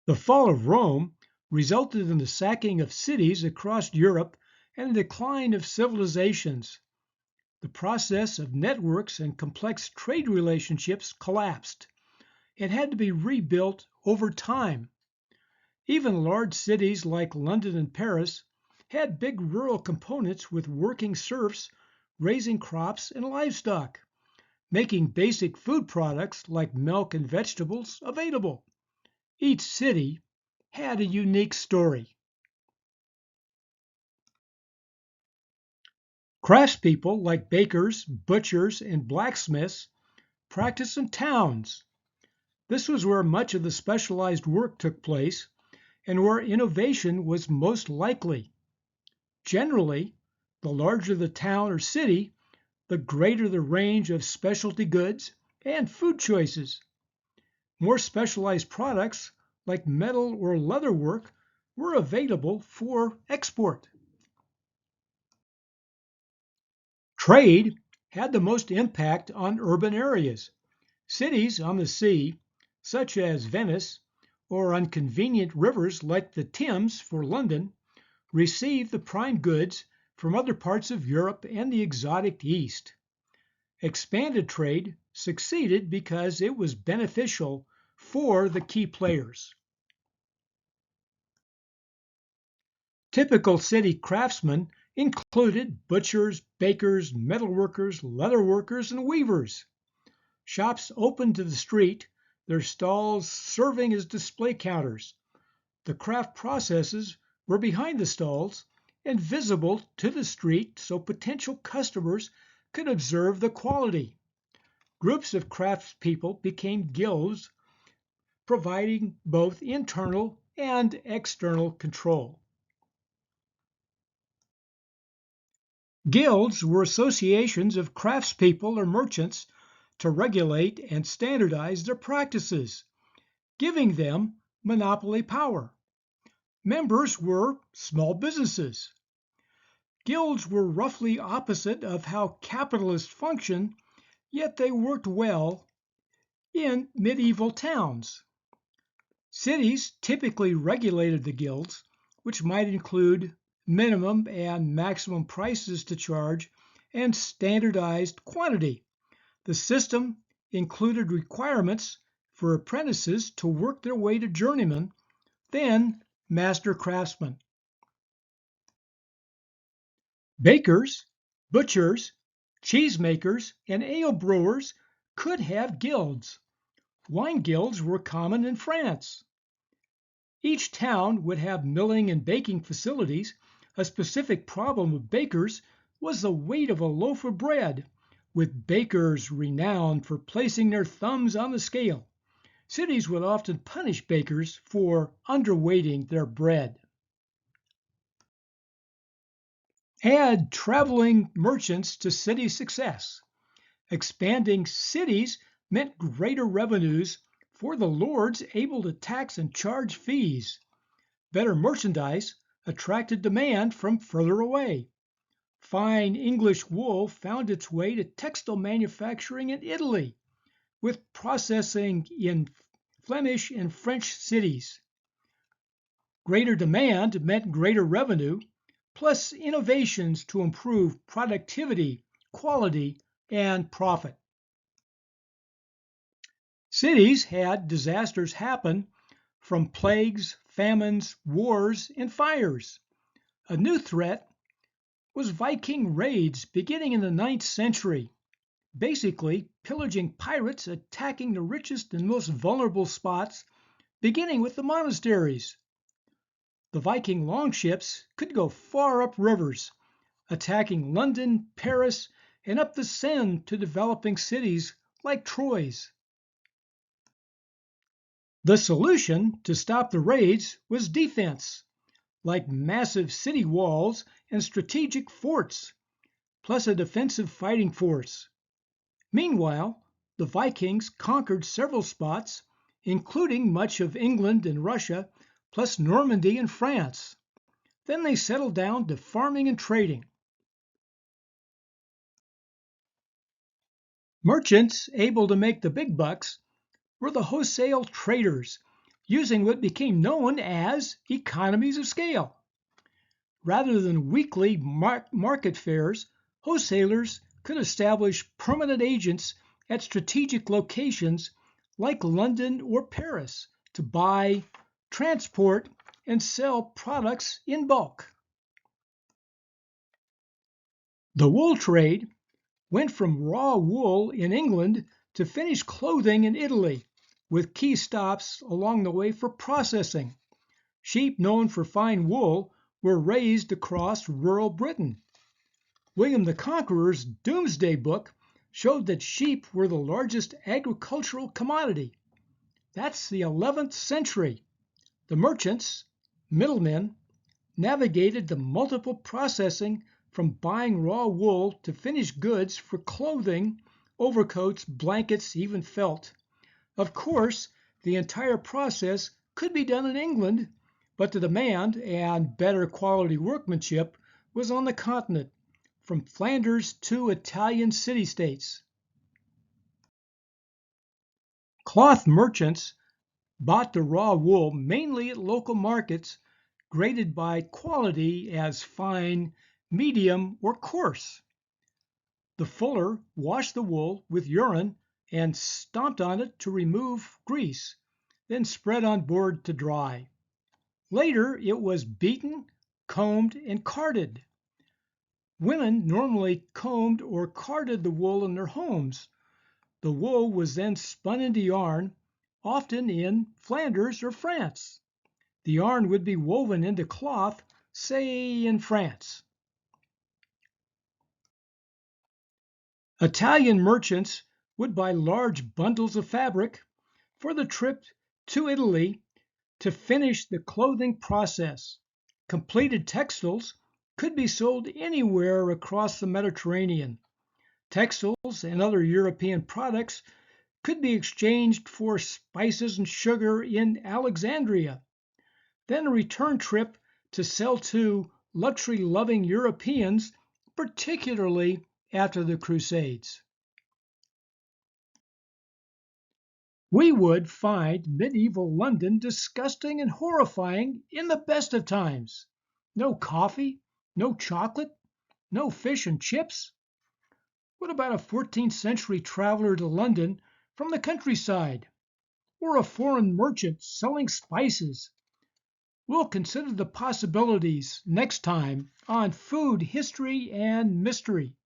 The fall of Rome resulted in the sacking of cities across Europe and the decline of civilizations. The process of networks and complex trade relationships collapsed. It had to be rebuilt over time. Even large cities like London and Paris had big rural components with working serfs raising crops and livestock, making basic food products like milk and vegetables available. Each city had a unique story. Craftspeople like bakers, butchers, and blacksmiths practiced in towns. This was where much of the specialized work took place and where innovation was most likely. Generally, the larger the town or city, the greater the range of specialty goods and food choices. More specialized products like metal or leather work were available for export. Trade had the most impact on urban areas. Cities on the sea, such as Venice, or on convenient rivers like the Thames for London, received the prime goods from other parts of Europe and the exotic East. Expanded trade succeeded because it was beneficial for the key players. Typical city craftsmen included butchers, bakers, metalworkers, leatherworkers, and weavers. Shops opened to the street, their stalls serving as display counters. The craft processes were behind the stalls and visible to the street so potential customers could observe the quality. Groups of craftspeople became guilds, providing both internal and external control. Guilds were associations of craftspeople or merchants to regulate and standardize their practices, giving them monopoly power. Members were small businesses. Guilds were roughly opposite of how capitalists functioned, yet they worked well in medieval towns. Cities typically regulated the guilds, which might include minimum and maximum prices to charge and standardized quantity. The system included requirements for apprentices to work their way to journeymen, then master craftsmen. Bakers, butchers, cheesemakers, and ale brewers could have guilds. Wine guilds were common in France. Each town would have milling and baking facilities. A specific problem of bakers was the weight of a loaf of bread, with bakers renowned for placing their thumbs on the scale. Cities would often punish bakers for underweighting their bread. Add traveling merchants to city success. Expanding cities meant greater revenues for the lords able to tax and charge fees. Better merchandise attracted demand from further away. Fine English wool found its way to textile manufacturing in Italy, with processing in Flemish and French cities. Greater demand meant greater revenue, plus innovations to improve productivity, quality, and profit. Cities had disasters happen from plagues, famines, wars, and fires. A new threat was Viking raids beginning in the 9th century, basically pillaging pirates attacking the richest and most vulnerable spots, beginning with the monasteries. The Viking longships could go far up rivers, attacking London, Paris, and up the Seine to developing cities like Troyes. The solution to stop the raids was defense, like massive city walls and strategic forts, plus a defensive fighting force. Meanwhile, the Vikings conquered several spots, including much of England and Russia, plus Normandy and France. Then they settled down to farming and trading. Merchants able to make the big bucks were the wholesale traders, using what became known as economies of scale. Rather than weekly market fairs, wholesalers could establish permanent agents at strategic locations like London or Paris to buy, transport, and sell products in bulk. The wool trade went from raw wool in England to finished clothing in Italy, with key stops along the way for processing. Sheep known for fine wool were raised across rural Britain. William the Conqueror's Doomsday Book showed that sheep were the largest agricultural commodity. That's the 11th century. The merchants, middlemen, navigated the multiple processing from buying raw wool to finished goods for clothing, overcoats, blankets, even felt. Of course, the entire process could be done in England, but the demand and better quality workmanship was on the continent, from Flanders to Italian city-states. Cloth merchants bought the raw wool mainly at local markets, graded by quality as fine, medium, or coarse. The fuller washed the wool with urine and stomped on it to remove grease, then spread on board to dry. Later it was beaten, combed, and carded. Women normally combed or carded the wool in their homes. The wool was then spun into yarn, often in Flanders or France. The yarn would be woven into cloth, say in France. Italian merchants would buy large bundles of fabric for the trip to Italy to finish the clothing process. Completed textiles could be sold anywhere across the Mediterranean. Textiles and other European products could be exchanged for spices and sugar in Alexandria. Then a return trip to sell to luxury-loving Europeans, particularly after the Crusades. We would find medieval London disgusting and horrifying in the best of times. No coffee, no chocolate, no fish and chips. What about a 14th century traveler to London from the countryside, or a foreign merchant selling spices? We'll consider the possibilities next time on Food, History, and Mystery.